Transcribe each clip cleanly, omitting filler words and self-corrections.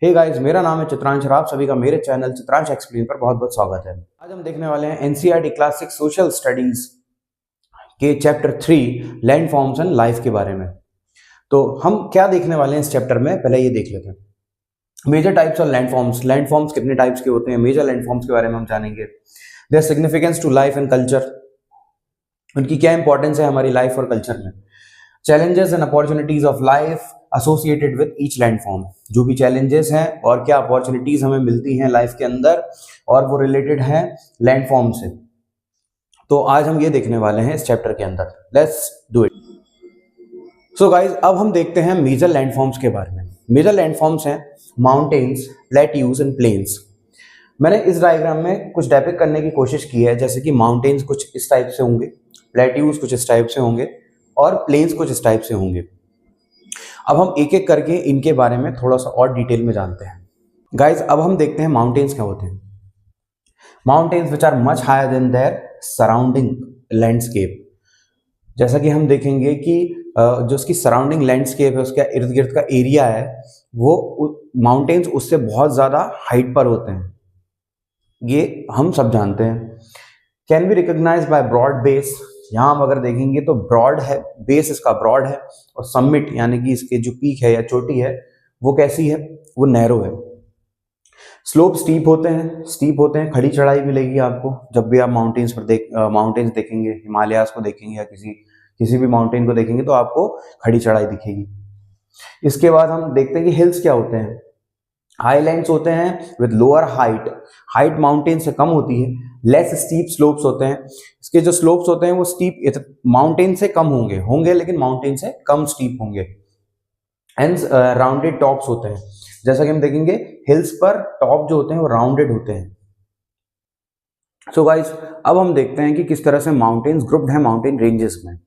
Hey guys, मेरा नाम है चित्रांश और आप सभी का मेरे चैनल चित्रांश एक्सप्लेन पर बहुत बहुत स्वागत है। आज हम देखने वाले हैं एनसीईआरटी क्लास 6 सोशल स्टडीज के chapter 3 land forms and life के बारे में। तो हम क्या देखने वाले हैं इस चैप्टर में, पहले ये देख लेते हैं। Major types of landforms कितने टाइप्स के होते हैं, मेजर लैंड फॉर्म्स के बारे में हम जानेंगे। Their significance to life and culture, उनकी क्या इंपॉर्टेंस है हमारी लाइफ और कल्चर में। Challenges and opportunities of life associated with each landform, जो भी चैलेंजेस हैं और क्या अपॉर्चुनिटीज हमें मिलती हैं लाइफ के अंदर और वो रिलेटेड हैं लैंडफॉर्म से। तो आज हम ये देखने वाले हैं इस चैप्टर के अंदर। Let's do it. So guys, अब हम देखते हैं मेजर लैंडफॉर्म्स के बारे में। मेजर लैंडफॉर्म्स हैं माउंटेन्स, प्लेट्यूज एंड प्लेन्स। मैंने इस डायग्राम में कुछ डेपिक्ट करने की कोशिश की है, जैसे कि माउंटेन्स कुछ इस टाइप से होंगे, प्लेट्यूज कुछ इस टाइप से होंगे और प्लेन्स कुछ इस टाइप से होंगे। अब हम एक एक करके इनके बारे में थोड़ा सा और डिटेल में जानते हैं। गाइज, अब हम देखते हैं माउंटेन्स क्या होते हैं। Mountains which are much higher than their surrounding landscape. जैसा कि हम देखेंगे कि जो उसकी सराउंडिंग लैंडस्केप है, उसका इर्द गिर्द का एरिया है, वो माउंटेन्स उससे बहुत ज़्यादा हाइट पर होते हैं, ये हम सब जानते हैं। Can be recognised by broad base. यहाँ हम अगर देखेंगे तो ब्रॉड है, बेस इसका ब्रॉड है, और समिट यानी कि इसके जो पीक है या चोटी है वो कैसी है, वो नैरो है। स्लोप स्टीप होते हैं, खड़ी चढ़ाई मिलेगी आपको जब भी आप माउंटेन्स पर माउंटेन्स देखेंगे, हिमालयास को देखेंगे या किसी भी माउंटेन को देखेंगे तो आपको खड़ी चढ़ाई दिखेगी। इसके बाद हम देखते हैं कि हिल्स क्या होते हैं। हाईलैंड्स होते हैं विद लोअर हाइट माउंटेन से कम होती है। लेस स्टीप स्लोप्स होते हैं, इसके जो स्लोप्स होते हैं वो स्टीप माउंटेन से कम होंगे लेकिन माउंटेन से कम स्टीप होंगे। एंड राउंडेड टॉप्स होते हैं, जैसा कि हम देखेंगे हिल्स पर टॉप जो होते हैं वो राउंडेड होते हैं। सो गाइस, अब हम देखते हैं कि किस तरह से माउंटेन्स ग्रुप्ड है माउंटेन रेंजेस में।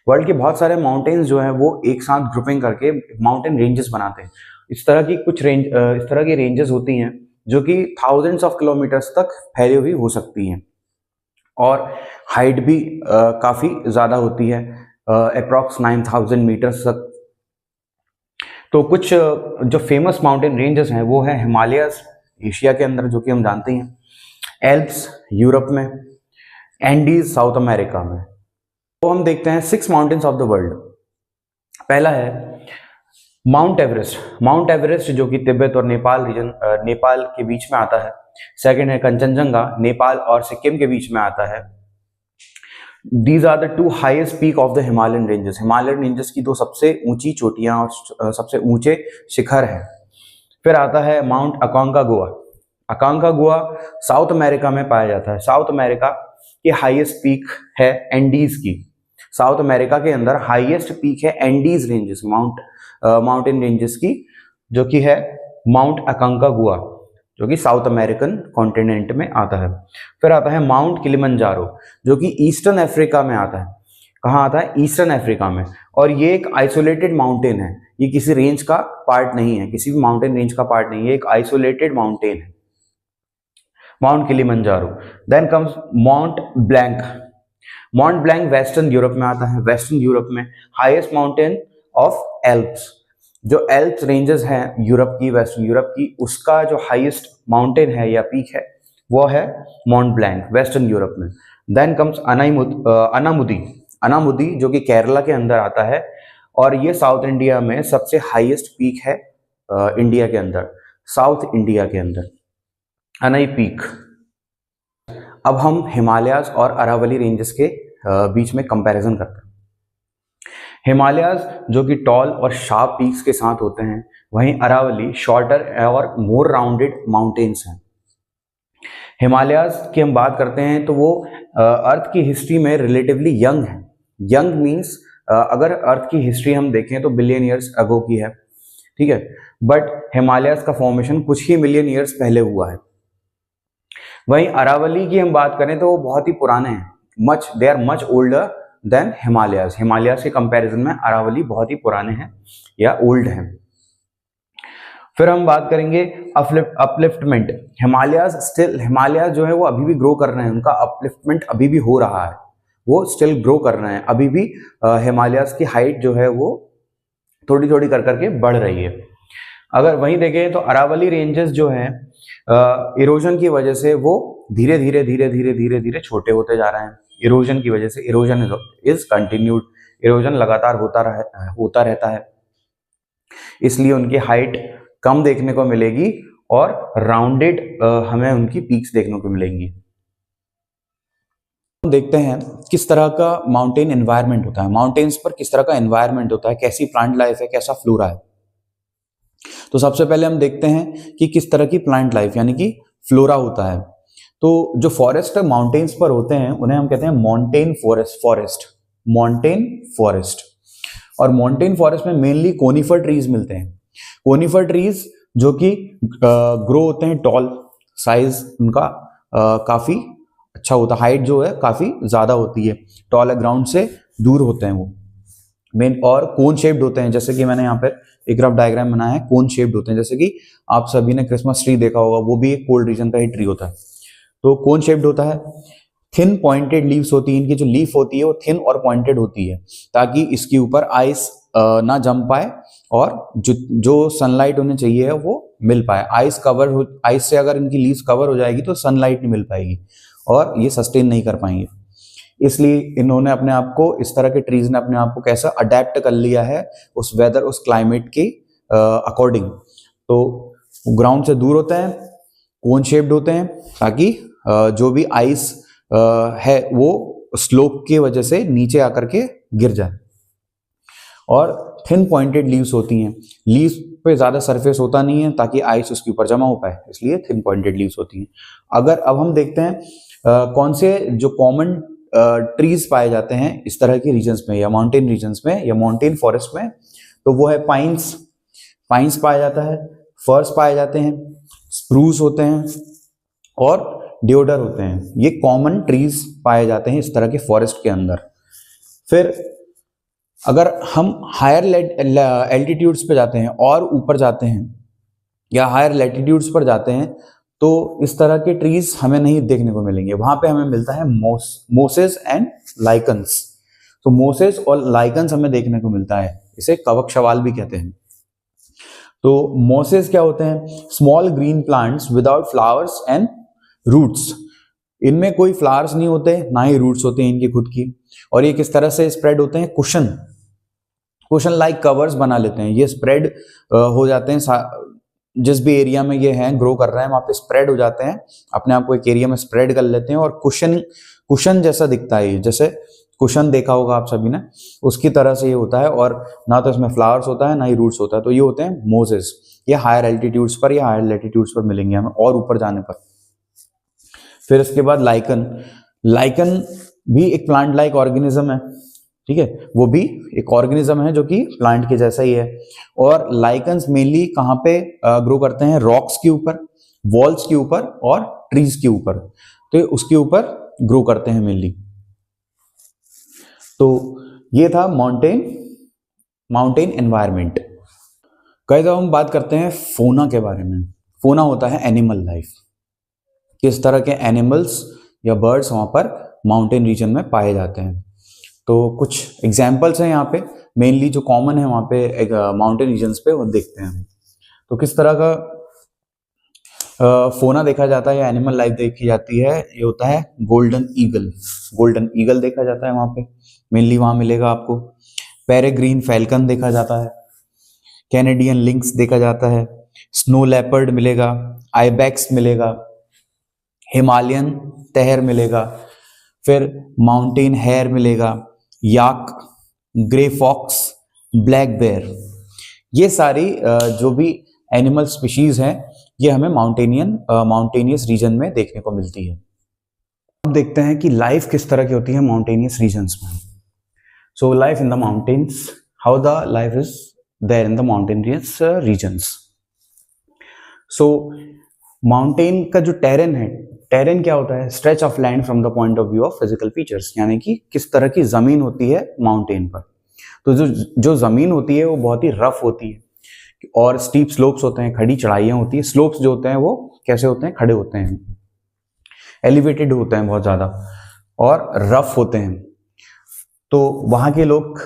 वर्ल्ड के बहुत सारे माउंटेन्स जो है वो एक साथ ग्रुपिंग करके माउंटेन रेंजेस बनाते हैं। इस तरह की रेंजेस होती हैं जो कि थाउजेंड्स ऑफ किलोमीटर्स तक फैली हुई हो सकती हैं और हाइट भी काफ़ी ज़्यादा होती है, अप्रॉक्स 9000 मीटर्स तक। तो कुछ जो फेमस माउंटेन रेंजेस हैं वो है हिमालयस एशिया के अंदर, जो कि हम जानते हैं, एल्प्स यूरोप में, एंडीज साउथ अमेरिका में। तो हम देखते हैं 6 माउंटेन्स ऑफ द वर्ल्ड। पहला है माउंट एवरेस्ट जो कि तिब्बत और नेपाल के बीच में आता है। सेकंड है कंचनजंगा, नेपाल और सिक्किम के बीच में आता है। These are the 2 highest peak of the Himalayan ranges की 2 सबसे ऊंची चोटियां और सबसे ऊंचे शिखर हैं। फिर आता है माउंट अकांकागुआ साउथ अमेरिका में पाया जाता है। साउथ अमेरिका की हाईएस्ट पीक है एंडीज की। साउथ अमेरिका के अंदर हाईएस्ट पीक है एंडीज रेंजेस, माउंटेन रेंजेस की, जो कि है माउंट अकांकागुआ, जो कि साउथ अमेरिकन कॉन्टिनेंट में आता है। फिर आता है माउंट किलिमंजारो, जो कि ईस्टर्न अफ्रीका में आता है। कहाँ आता है? ईस्टर्न अफ्रीका में। और ये एक आइसोलेटेड माउंटेन है, ये किसी रेंज का पार्ट नहीं है, किसी भी माउंटेन रेंज का पार्ट नहीं है, एक आइसोलेटेड माउंटेन है, Mount Kilimanjaro. Then comes Mount Blanc western Europe में आता है। वेस्टर्न यूरोप में हाईएस्ट माउंटेन ऑफ एल्प्स, जो एल्प्स रेंजेस हैं यूरोप की, वेस्टर्न यूरोप की, उसका जो हाईएस्ट माउंटेन है या पीक है वो है माउंट ब्लैंक वेस्टर्न यूरोप में। देन कम्स अनामुदी जो कि केरला के अंदर आता है, और ये साउथ इंडिया में सबसे हाईएस्ट पीक है इंडिया के अंदर, साउथ इंडिया के अंदर अनाई पीक। अब हम हिमालयाज और अरावली रेंजेस के बीच में कंपैरिजन करते हैं। हिमालयाज जो कि टॉल और शार्प पीक्स के साथ होते हैं, वहीं अरावली शॉर्टर और मोर राउंडेड माउंटेन्स हैं। हिमालयाज की हम बात करते हैं तो वो अर्थ की हिस्ट्री में रिलेटिवली यंग है। यंग मीन्स अगर अर्थ की हिस्ट्री हम देखें तो बिलियन ईयर्स अगो की है, ठीक है, बट हिमालयाज का फॉर्मेशन कुछ ही मिलियन ईयर्स पहले हुआ है। वहीं अरावली की हम बात करें तो वो बहुत ही पुराने हैं, they are much older than Himalayas के कंपैरिजन में अरावली बहुत ही पुराने हैं या ओल्ड हैं। फिर हम बात करेंगे अपलिफ्टमेंट। हिमालयाज जो है वो अभी भी ग्रो कर रहे हैं, उनका अपलिफ्टमेंट अभी भी हो रहा है, वो स्टिल ग्रो कर रहे हैं अभी भी। हिमालयाज की हाइट जो है वो थोड़ी थोड़ी कर करके बढ़ रही है। अगर वहीं देखें तो अरावली रेंजेस जो हैं इरोजन की वजह से वो धीरे धीरे धीरे धीरे धीरे धीरे छोटे होते जा रहे हैं। इरोजन की वजह से, इरोजन इज कंटिन्यूड, इरोजन लगातार होता रहता है, इसलिए उनकी हाइट कम देखने को मिलेगी और राउंडेड हमें उनकी पीक्स देखने को मिलेंगी। देखते हैं किस तरह का माउंटेन एनवायरनमेंट होता है, माउंटेन्स पर किस तरह का एनवायरनमेंट होता है, कैसी प्लांट लाइफ है, कैसा फ्लोरा है। तो सबसे पहले हम देखते हैं कि किस तरह की प्लांट लाइफ यानी कि फ्लोरा होता है। तो जो फॉरेस्ट माउंटेन्स पर होते हैं उन्हें हम कहते हैं माउंटेन फॉरेस्ट, माउंटेन फॉरेस्ट। और माउंटेन फॉरेस्ट में मेनली कोनिफर ट्रीज मिलते हैं। कोनिफर ट्रीज जो कि ग्रो होते हैं टॉल, साइज उनका काफी अच्छा होता है, हाइट जो है काफी ज्यादा होती है, टॉल ग्राउंड से दूर होते हैं वो मेन, और कोन शेप्ड होते हैं। जैसे कि मैंने यहाँ पे एक रफ डायग्राम बनाया है, कोन शेप्ड होते हैं। जैसे कि आप सभी ने क्रिसमस ट्री देखा होगा, वो भी एक कोल्ड रीजन का ही ट्री होता है, तो कोन शेप्ड होता है। थिन पॉइंटेड लीव्स होती है, इनकी जो लीफ होती है वो थिन और पॉइंटेड होती है ताकि इसके ऊपर आइस ना जम पाए और जो सनलाइट उन्हें चाहिए है वो मिल पाए। आइस से अगर इनकी लीव्स कवर हो जाएगी तो सनलाइट नहीं मिल पाएगी और ये सस्टेन नहीं कर पाएंगे। इसलिए इन्होंने अपने आप को, इस तरह के ट्रीज ने अपने आप को कैसा अडेप्ट कर लिया है उस वेदर, उस क्लाइमेट के अकॉर्डिंग। तो ग्राउंड से दूर होते हैं, कोन शेप्ड होते हैं ताकि जो भी आइस है वो स्लोप की वजह से नीचे आकर के गिर जाए। और थिन पॉइंटेड लीव्स होती हैं, लीव्स पे ज्यादा सरफेस होता नहीं है ताकि आइस उसके ऊपर जमा हो पाए, इसलिए थिन पॉइंटेड लीव्स होती हैं। अगर अब हम देखते हैं कौन से जो कॉमन ट्रीज पाए जाते हैं इस तरह के रीजन्स में या माउंटेन रीजन्स में या माउंटेन फॉरेस्ट में, तो वो है पाइन्स, पाइन्स पाया जाता है, फर्स पाए जाते हैं, स्प्रूस होते हैं और डिओडर होते हैं। ये कॉमन ट्रीज पाए जाते हैं इस तरह के फॉरेस्ट के अंदर। फिर अगर हम हायर एल्टीट्यूड्स पे जाते हैं और ऊपर जाते हैं या हायर लैटिट्यूड्स पर जाते हैं तो इस तरह के ट्रीज हमें नहीं देखने को मिलेंगे। वहां पे हमें मिलता है मोसेस एंड लाइकन्स। तो मोसेस और लाइकन्स हमें देखने को मिलता है, इसे कवक शवाल भी कहते हैं। तो मोसेस क्या होते हैं? Small green plants without flowers and roots. इनमें कोई फ्लावर्स नहीं होते, ना ही रूट्स होते हैं इनकी खुद की। और ये किस तरह से स्प्रेड होते हैं? कुशन लाइक कवर्स बना लेते हैं। ये स्प्रेड हो जाते हैं, जिस भी एरिया में ये हैं, ग्रो कर रहे हैं, वहां पे स्प्रेड हो जाते हैं, अपने आप को एक एरिया में स्प्रेड कर लेते हैं और कुशन जैसा दिखता है। जैसे कुशन देखा होगा आप सभी ने, उसकी तरह से ये होता है। और ना तो इसमें फ्लावर्स होता है ना ही रूट्स होता है। तो ये होते हैं मोजेस। ये हायर एल्टीट्यूड्स पर या हायर लैटिट्यूड्स पर मिलेंगे हमें और ऊपर जाने पर। फिर इसके बाद लाइकन भी एक प्लांट लाइक ऑर्गेनिज्म है, ठीक है, वो भी एक ऑर्गेनिज्म है जो कि प्लांट के जैसा ही है। और लाइकन्स मेनली कहाँ पे ग्रो करते हैं? रॉक्स के ऊपर, वॉल्स के ऊपर और ट्रीज के ऊपर। तो उसके ऊपर ग्रो करते हैं मेनली। तो ये था माउंटेन एनवायरनमेंट। कई जब हम बात करते हैं फोना के बारे में, फोना होता है एनिमल लाइफ। किस तरह के एनिमल्स या बर्ड्स वहां पर माउंटेन रीजन में पाए जाते हैं। तो कुछ एग्जाम्पल्स हैं यहाँ पे, मेनली जो कॉमन है वहाँ पे माउंटेन रीजन्स पे, वो देखते हैं। तो किस तरह का फोना देखा जाता है या एनिमल लाइफ देखी जाती है, ये होता है गोल्डन ईगल देखा जाता है वहाँ पे, मेनली वहाँ मिलेगा आपको। पेरेग्रीन फैल्कन देखा जाता है, कैनेडियन लिंक्स देखा जाता है, स्नो लेपर्ड मिलेगा, आइबेक्स मिलेगा, हिमालयन तहर मिलेगा, फिर माउंटेन हेयर मिलेगा, याक, ग्रे फॉक्स, ब्लैक बेयर। ये सारी जो भी एनिमल स्पीशीज हैं ये हमें माउंटेनियस रीजन में देखने को मिलती है। अब देखते हैं कि लाइफ किस तरह की होती है माउंटेनियस रीजन्स में। So life in the mountains, how the life is there in the mountainous regions. So mountain का जो टेरेन है, टेरेन क्या होता है? Stretch of land from the point of view of physical features, यानी कि किस तरह की जमीन होती है माउंटेन पर। तो जो जमीन होती है वो बहुत ही रफ होती है और स्टीप स्लोप्स होते हैं, खड़ी चढ़ाइयां होती है। स्लोप्स जो होते हैं वो कैसे होते हैं? खड़े होते हैं, एलिवेटेड होते हैं बहुत ज्यादा और रफ होते हैं। तो वहां के लोग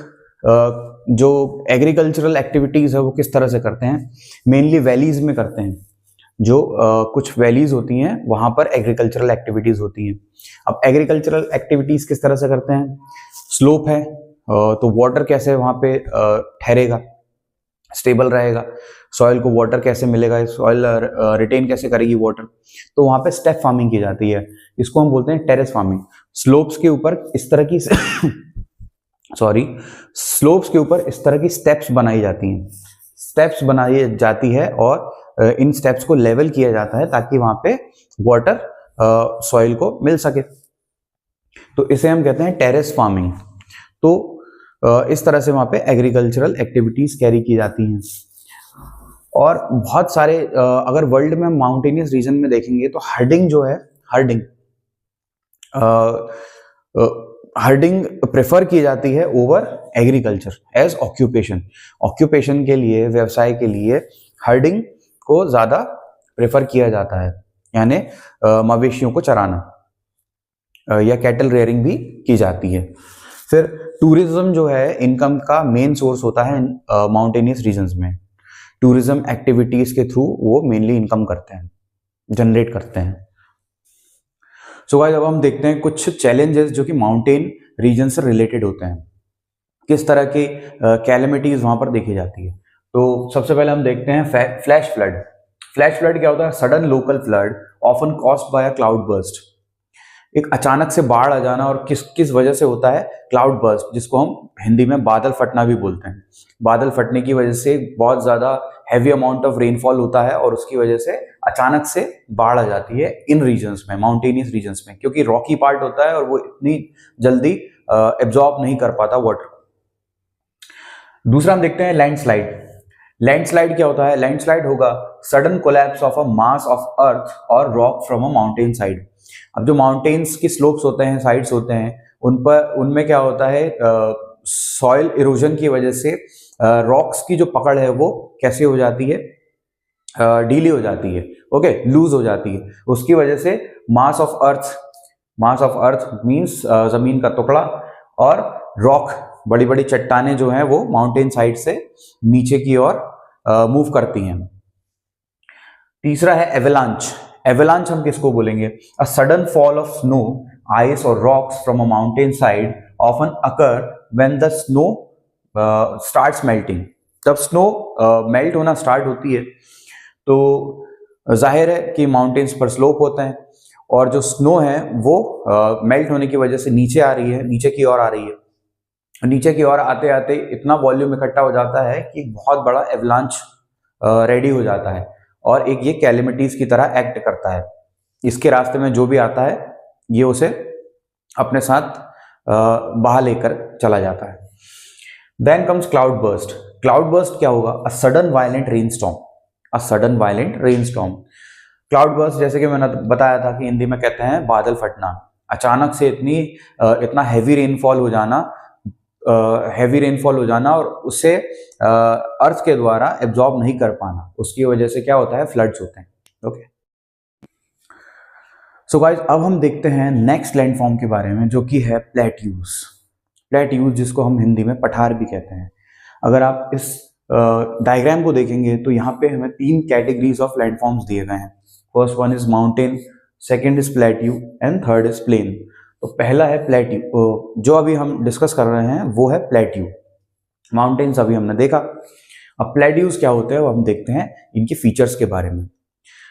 जो एग्रीकल्चरल एक्टिविटीज़ है वो किस तरह से करते हैं, मेनली वैलीज में करते हैं। जो कुछ वैलीज होती हैं वहाँ पर एग्रीकल्चरल एक्टिविटीज़ होती हैं। अब एग्रीकल्चरल एक्टिविटीज़ किस तरह से करते हैं, स्लोप है तो वाटर कैसे वहाँ पे ठहरेगा, स्टेबल रहेगा, सॉइल को वाटर कैसे मिलेगा, सॉइल रिटेन कैसे करेगी वाटर, तो वहाँ पे स्टेप फार्मिंग की जाती है। इसको हम बोलते हैं टेरेस फार्मिंग। स्लोप्स के ऊपर इस तरह की स्लोप्स के ऊपर इस तरह की स्टेप्स बनाई जाती हैं, स्टेप्स बनाई जाती है और इन स्टेप्स को लेवल किया जाता है ताकि वहाँ पे वाटर सॉइल को मिल सके, तो इसे हम कहते हैं टेरेस फार्मिंग। तो इस तरह से वहाँ पे एग्रीकल्चरल एक्टिविटीज कैरी की जाती हैं। और बहुत सारे अगर वर्ल्ड में माउंटेनियस रीजन में देखेंगे तो हर्डिंग जो है, हर्डिंग प्रेफर की जाती है ओवर एग्रीकल्चर एज ऑक्यूपेशन के लिए, व्यवसाय के लिए हर्डिंग को ज्यादा प्रेफर किया जाता है, यानी मवेशियों को चराना या कैटल रेयरिंग भी की जाती है। फिर टूरिज्म जो है इनकम का मेन सोर्स होता है माउंटेनियस रीजन्स में। टूरिज्म एक्टिविटीज के थ्रू वो मेनली इनकम करते हैं, जनरेट करते हैं। सो गाइस अब हम देखते हैं कुछ चैलेंजेस जो कि माउंटेन रीजन से रिलेटेड होते हैं, किस तरह की कैलेमिटीज वहां पर देखी जाती है। तो सबसे पहले हम देखते हैं फ्लैश फ्लड। फ्लैश फ्लड क्या होता है, sudden local flood often caused by a cloud burst. एक अचानक से बाढ़ आ जाना, और किस वजह से होता है, क्लाउड बर्स्ट, जिसको हम हिंदी में बादल फटना भी बोलते हैं। बादल फटने की वजह से बहुत ज्यादा हैवी अमाउंट ऑफ रेनफॉल होता है और उसकी वजह से अचानक से बाढ़ आ जाती है इन रीजन्स में, माउंटेनियस रीजन्स में, क्योंकि रॉकी पार्ट होता है और वो इतनी जल्दी एब्जॉर्ब नहीं कर पाता वाटर। दूसरा हम देखते हैं लैंडस्लाइड। लैंडस्लाइड क्या होता है, लैंडस्लाइड होगा sudden collapse of a mass of earth और rock from a mountain side. अब जो माउंटेन्स की स्लोप्स होते हैं, साइड्स होते हैं, उनमें क्या होता है, सॉइल इरोजन की वजह से रॉक्स की जो पकड़ है वो कैसे हो जाती है, ढीली हो जाती है, ओके, लूज हो जाती है। उसकी वजह से मास ऑफ अर्थ मींस जमीन का टुकड़ा, और रॉक, बड़ी बड़ी चट्टाने जो हैं वो माउंटेन साइड से नीचे की ओर मूव करती हैं। तीसरा है एवलांच। एवलांच हम किसको बोलेंगे, a sudden fall of snow, ice और rocks from a mountain side often occur when the snow starts melting. जब स्नो मेल्ट होना स्टार्ट होती है तो जाहिर है कि माउंटेन्स पर स्लोप होते हैं, और जो स्नो है वो मेल्ट होने की वजह से नीचे आ रही है, नीचे की ओर आ रही है। नीचे की ओर आते आते इतना वॉल्यूम इकट्ठा हो जाता है कि बहुत बड़ा एवलांच रेडी हो जाता है, और एक ये कैलेमिटीज की तरह एक्ट करता है। इसके रास्ते में जो भी आता है ये उसे अपने साथ बहा लेकर चला जाता है। Then comes cloud burst. Cloud burst क्या होगा, a sudden violent rainstorm, a sudden violent rainstorm. Cloud burst जैसे कि मैंने बताया था कि हिंदी में कहते हैं बादल फटना। अचानक से इतना हैवी रेनफॉल हो जाना, और उससे अर्थ के द्वारा एब्जॉर्ब नहीं कर पाना, उसकी वजह से क्या होता है, फ्लड्स होते हैं। ओके, सो गाइस अब हम देखते हैं नेक्स्ट लैंडफॉर्म के बारे में, जो कि है प्लेट्यूज। प्लेट्यूज जिसको हम हिंदी में पठार भी कहते हैं। अगर आप इस डायग्राम को देखेंगे तो यहाँ पे हमें 3 कैटेगरीज ऑफ लैंडफॉर्म्स दिए गए हैं। First one is mountain, second is plateau and third is plain. तो पहला है प्लेट्यू, जो अभी हम डिस्कस कर रहे हैं वो है प्लेट्यू। माउंटेन्स अभी हमने देखा, अब प्लेट्यूज क्या होते हैं वो हम देखते हैं इनके फीचर्स के बारे में।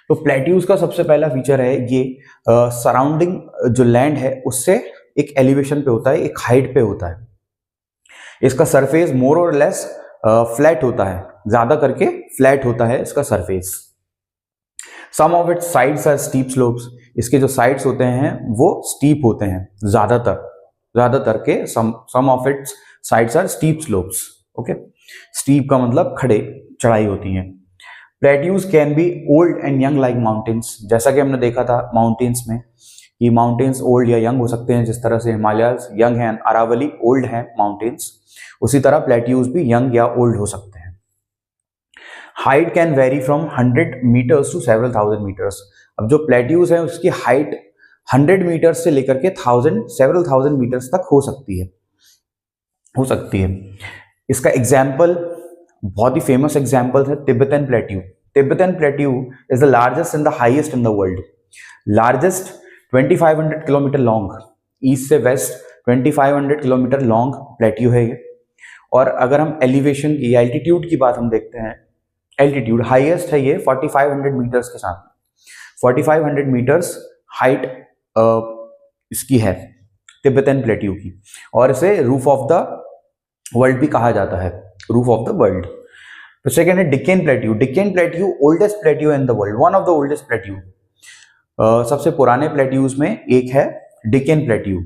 तो प्लेट्यूज का सबसे पहला फीचर है ये सराउंडिंग जो लैंड है उससे एक एलिवेशन पे होता है, एक हाइट पे होता है। इसका सरफेस मोर और लेस फ्लैट होता है, ज्यादा करके फ्लैट होता है इसका surface. Some of its sides are steep slopes. इसके जो साइड्स होते हैं वो स्टीप होते हैं, ज्यादातर के some of its sides are steep slopes. Okay, steep का मतलब खड़े चढ़ाई होती है। Plateaus can be old and young like mountains. जैसा कि हमने देखा था माउंटेन्स में कि माउंटेन्स ओल्ड या यंग हो सकते हैं, जिस तरह से हिमालयाज यंग हैं, अरावली ओल्ड हैं माउंटेन्स, उसी तरह प्लेट्यूज भी यंग या ओल्ड हो सकते हैं। Height can vary from 100 metres to several thousand metres. अब जो प्लेट्यूज है उसकी हाइट 100 मीटर्स से लेकर के सेवरल थाउजेंड मीटर्स तक हो सकती है। इसका एग्जाम्पल, बहुत ही फेमस एग्जाम्पल है Tibetan plateau. Tibetan plateau is the largest and the highest in the world. Largest 2500 kilometre long, east से वेस्ट 2500 किलोमीटर लॉन्ग प्लेट्यू है ये। और अगर हम एलिवेशन की, एल्टीट्यूड की बात हम देखते हैं, एल्टीट्यूड हाईएस्ट है ये 4500 मीटर्स के साथ। 4500 मीटर्स हाइट इसकी है तिब्बतन प्लेट्यू की, और इसे रूफ ऑफ द वर्ल्ड भी कहा जाता है, रूफ ऑफ द वर्ल्ड। तो सेकेंड है Deccan plateau. Deccan plateau oldest plateau in the world, one of the oldest plateau. सबसे पुराने प्लेट्यूज में एक है Deccan plateau.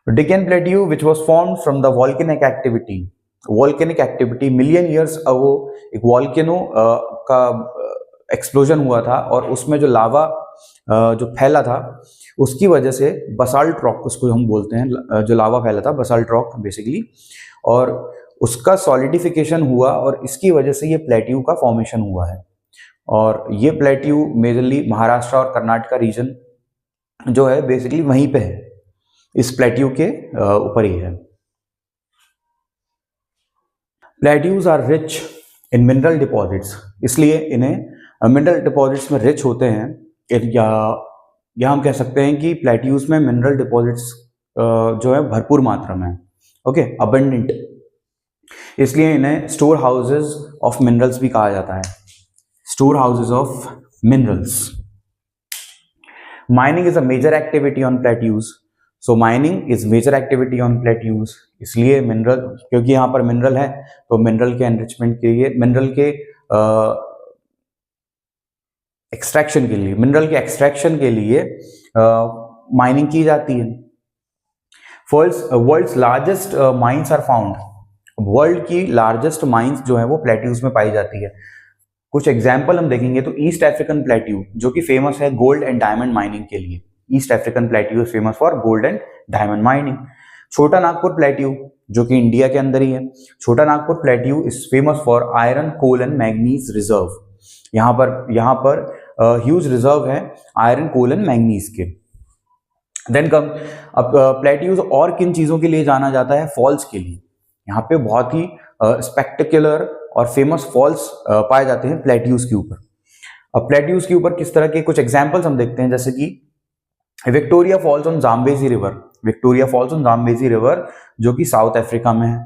Deccan plateau which was form from the volcanic activity. Volcanic activity, million years ago एक volcano का explosion हुआ था, और उसमें जो लावा जो फैला था उसकी वजह से बसाल्ट रॉक, उसको हम बोलते हैं, जो लावा फैला था बसाल्ट रॉक बेसिकली, और उसका सॉलिडिफिकेशन हुआ, और इसकी वजह से ये प्लेट्यू का फॉर्मेशन हुआ है। और ये प्लेट्यू मेजरली महाराष्ट्र और कर्नाटका रीजन जो है बेसिकली वहीं पे है, इस प्लेट्यू के ऊपर ही है। Plateaus are rich in mineral deposits, इसलिए इन्हें मिनरल डिपॉजिट्स में रिच होते हैं, या हम कह सकते हैं कि प्लेट्यूज में मिनरल डिपॉजिट्स जो है भरपूर मात्रा में, ओके, अबंडेंट, इसलिए इन्हें स्टोर हाउसेज ऑफ मिनरल्स भी कहा जाता है, storehouses of minerals. Mining is a major activity on plateaus. So mining is major activity on plateaus, इसलिए मिनरल, क्योंकि यहाँ पर मिनरल है तो मिनरल के एनरिचमेंट के लिए, मिनरल के एक्सट्रैक्शन के लिए, मिनरल के एक्सट्रैक्शन के लिए माइनिंग की जाती है। World's largest mines are found. World की लार्जेस्ट माइंस जो है वो प्लेट्यूज में पाई जाती है। कुछ एग्जाम्पल हम देखेंगे तो ईस्ट अफ्रीकन प्लेट्यू जो कि फेमस है गोल्ड एंड डायमंड माइनिंग के लिए। East African plateau is famous for gold and diamond mining. छोटा नागपुर प्लेट्यू जो कि इंडिया के अंदर ही है, Chota Nagpur plateau is famous for iron, coal and manganese reserve. यहाँ पर ह्यूज रिजर्व है आयरन, कोल एंड मैग्नीज के। देन कम अब प्लेट्यूज और किन चीजों के लिए जाना जाता है? फॉल्स के लिए। यहाँ पे बहुत ही स्पेक्टेकुलर और फेमस फॉल्स पाए जाते हैं प्लेट्यूज के ऊपर। अब प्लेट्यूज के ऊपर किस तरह के कुछ एग्जाम्पल्स हम देखते हैं, जैसे कि Victoria Falls on Zambezi river, Victoria Falls on Zambezi river जो कि साउथ अफ्रीका में है।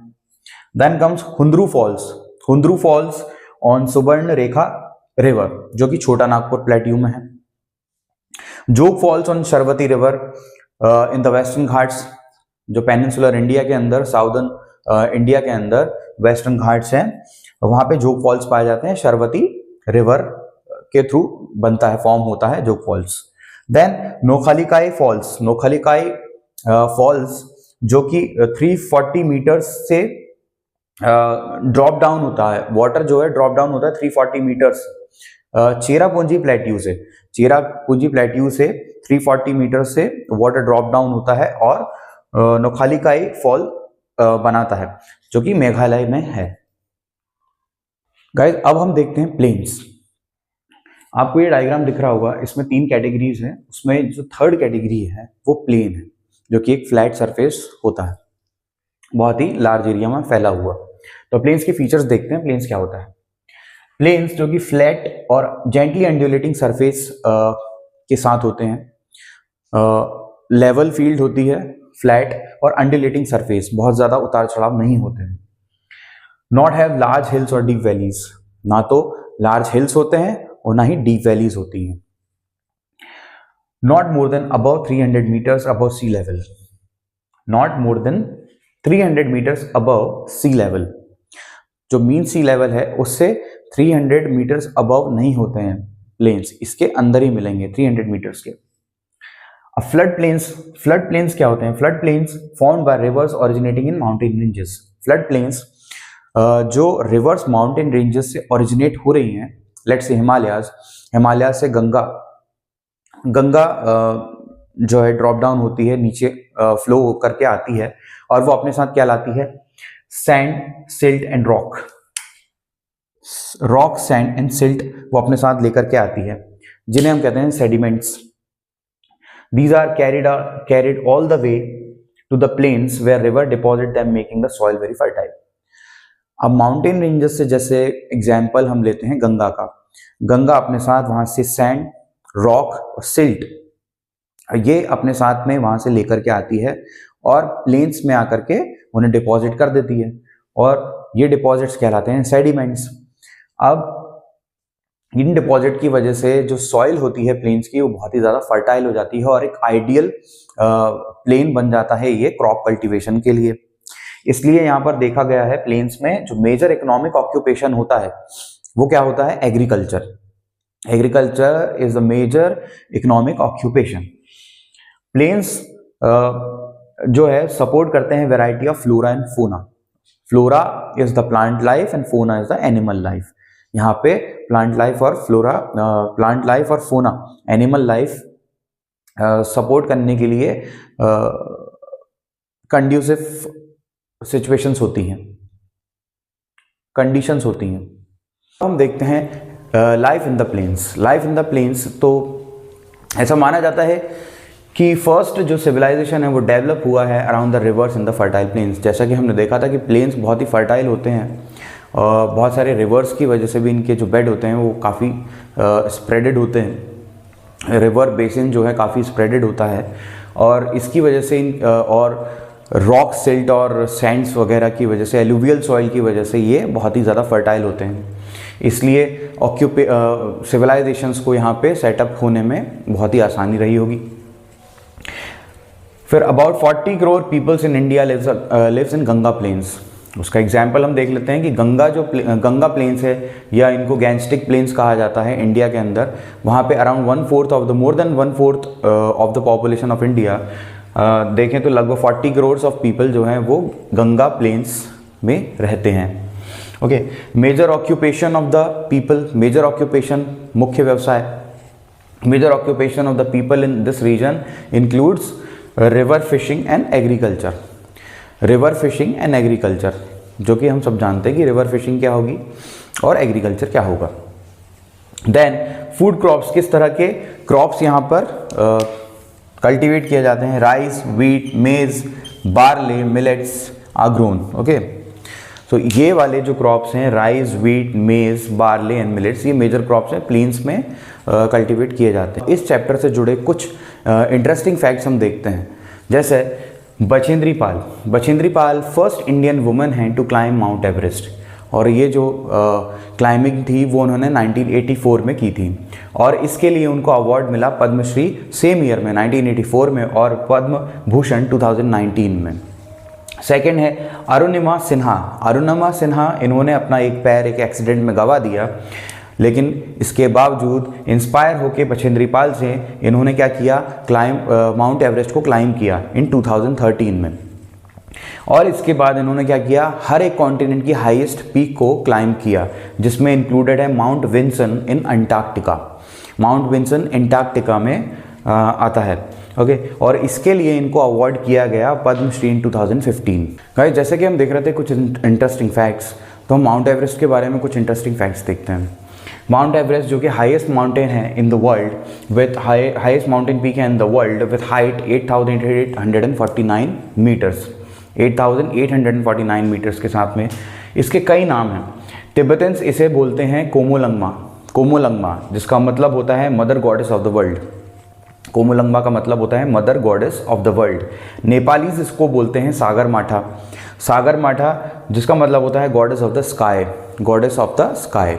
Then comes Hundru Falls, Hundru Falls on Subarnarekha river जो कि छोटा नागपुर प्लेट्यू में है। Jog falls on Sharavati river in the western Ghats, जो पेनिनसुलर इंडिया के अंदर, साउदर्न इंडिया के अंदर वेस्टर्न घाट्स हैं, वहां पे जोग फॉल्स पाए जाते हैं। शरवती रिवर के थ्रू बनता है, फॉर्म होता है Jog false. Then नोखालिकाई false, नोखालिकाई false जो कि 340 मीटर्स से ड्रॉप डाउन होता है, वाटर जो है ड्रॉप डाउन होता है 340 मीटर्स चेरापूंजी प्लेट्यू से, चेरापूंजी प्लेट्यू से 340 मीटर से वाटर ड्रॉप डाउन होता है और नोखालिकाई फॉल बनाता है जो कि मेघालय में है। गाइस अब हम देखते हैं प्लेन्स। आपको ये डायग्राम दिख रहा होगा, इसमें 3 कैटेगरीज हैं, उसमें जो थर्ड कैटेगरी है वो प्लेन है जो कि एक फ्लैट सरफेस होता है, बहुत ही लार्ज एरिया में फैला हुआ। तो प्लेन्स के फीचर्स देखते हैं, प्लेन्स क्या होता है। प्लेन्स जो कि फ्लैट और जेंटली एंडुलेटिंग सरफेस के साथ होते हैं, लेवल फील्ड होती है, फ्लैट और अंडुलेटिंग सरफेस, बहुत ज्यादा उतार चढ़ाव नहीं होते हैं। नॉट हैव लार्ज हिल्स और डीप वैलीज, ना तो लार्ज हिल्स होते हैं और ना ही डीप वैलीज होती हैं। Not more than above 300 metres above sea level, not more than 300 metres above sea level, जो मीन सी लेवल है उससे 300 मीटर्स अबव नहीं होते हैं प्लेन्स, इसके अंदर ही मिलेंगे 300 मीटर्स के। अब फ्लड प्लेन्स क्या होते हैं? Flood plains formed by reverse originating in mountain ranges. Flood plains जो रिवर्स माउंटेन रेंजेस से ओरिजिनेट हो रही हैं, लेट्स से हिमालय से गंगा जो है ड्रॉप डाउन होती है, नीचे फ्लो करके आती है और वो अपने साथ क्या लाती है? Sand, silt and rock, sand and silt वो अपने साथ लेकर के आती है, जिन्हें हम कहते हैं sediments. These are carried all the way to the plains where river deposit them making the soil very fertile. अब माउंटेन रेंजेस से जैसे एग्जाम्पल हम लेते हैं गंगा का, गंगा अपने साथ वहां से सैंड, रॉक और सिल्ट ये अपने साथ में वहां से लेकर के आती है और प्लेन्स में आकर के उन्हें डिपॉजिट कर देती है और ये डिपॉजिट्स कहलाते हैं सेडिमेंट्स। अब इन डिपॉजिट की वजह से जो सॉइल होती है प्लेन्स की वो बहुत ही ज़्यादा फर्टाइल हो जाती है और एक आइडियल प्लेन बन जाता है ये क्रॉप कल्टीवेशन के लिए। इसलिए यहाँ पर देखा गया है प्लेन्स में जो मेजर इकोनॉमिक ऑक्यूपेशन होता है वो क्या होता है, agriculture. Agriculture is the major economic occupation. Plains जो है सपोर्ट करते हैं variety of flora and fauna. Flora is the plant life and fauna is the animal life. यहाँ पे प्लांट लाइफ और फ्लोरा, प्लांट लाइफ और फोना, एनिमल लाइफ सपोर्ट करने के लिए कंड्यूसिव सिचुएशंस होती हैं, कंडीशंस होती हैं। हम देखते हैं life in the plains. Life in the plains तो ऐसा माना जाता है कि फर्स्ट जो सिविलाइजेशन है वो डेवलप हुआ है around the reverse in the fertile planes. जैसा कि हमने देखा था कि प्लेन्स बहुत ही फर्टाइल होते हैं और बहुत सारे रिवर्स की वजह से भी इनके जो बेड होते हैं वो काफ़ी स्प्रेडेड होते हैं। रिवर बेसिन जो है काफ़ी स्प्रेडेड होता है और इसकी वजह से और रॉक, सिल्ट और सैंड्स वगैरह की वजह से, एलुवियल सॉइल की वजह से ये बहुत ही ज़्यादा फर्टाइल होते हैं। इसलिए सिविलाइजेशंस को यहाँ पे सेटअप होने में बहुत ही आसानी रही होगी। फिर about 40 crore peoples in India lives in Ganga plains. उसका एग्जाम्पल हम देख लेते हैं कि गंगा प्लेन्स है या इनको गैंगस्टिक प्लेन्स कहा जाता है इंडिया के अंदर। वहाँ पे around 1/4 of the more than 1/4 of the population of India, देखें तो लगभग 40 करोड़ ऑफ पीपल जो हैं वो गंगा प्लेन्स में रहते हैं। Okay, major occupation of the people, major occupation मुख्य व्यवसाय, major occupation of the people in this region includes river fishing and agriculture. River fishing and agriculture, जो कि हम सब जानते हैं कि रिवर फिशिंग क्या होगी और एग्रीकल्चर क्या होगा। देन फूड क्रॉप्स, किस तरह के क्रॉप्स यहाँ पर कल्टीवेट किए जाते हैं। Rice, wheat, maize, barley, millets are grown. Okay, तो ये वाले जो क्रॉप्स हैं rice, wheat, maize, barley and millets, ये मेजर क्रॉप्स हैं, प्लेन्स में कल्टीवेट किए जाते हैं। इस चैप्टर से जुड़े कुछ इंटरेस्टिंग फैक्ट्स हम देखते हैं। जैसे Bachendri Pal, Bachendri Pal first Indian woman हैं टू क्लाइम माउंट एवरेस्ट और ये जो क्लाइंबिंग थी वो उन्होंने 1984 में की थी और इसके लिए उनको अवार्ड मिला पद्मश्री सेम ईयर में 1984 में और पद्म भूषण 2019 में। सेकंड है अरुणिमा सिन्हा। अरुणिमा सिन्हा, इन्होंने अपना एक पैर एक एक्सीडेंट में गंवा दिया, लेकिन इसके बावजूद इंस्पायर होकर बछेंद्री पाल से इन्होंने क्या किया, माउंट एवरेस्ट को क्लाइंब किया इन 2013 में। और इसके बाद इन्होंने क्या किया, हर एक कॉन्टिनेंट की हाईएस्ट पीक को क्लाइंब किया, जिसमें इंक्लूडेड है Mount Vinson in Antarctica. Mount Vinson Antarctica में आता है। ओके, और इसके लिए इनको अवार्ड किया गया पद्मश्री इन 2015। गाइस, जैसे कि हम देख रहे थे कुछ इंटरेस्टिंग फैक्ट्स, तो हम माउंट एवरेस्ट के बारे में कुछ इंटरेस्टिंग फैक्ट्स देखते हैं। माउंट एवरेस्ट जो कि हाईएस्ट माउंटेन है in the world with highest mountain peak है in the world with height 8,849 metres, 8,849 metres के साथ में इसके कई नाम हैं। तिब्बतन्स इसे बोलते हैं कोमोलंगमा, कोमोलंगमा, जिसका मतलब होता है mother goddess of the world. Chomolungma का मतलब होता है mother goddess of the world. Nepalese इसको बोलते हैं सागर माठा, सागर माठा, जिसका मतलब होता है goddess of the sky, goddess of the sky.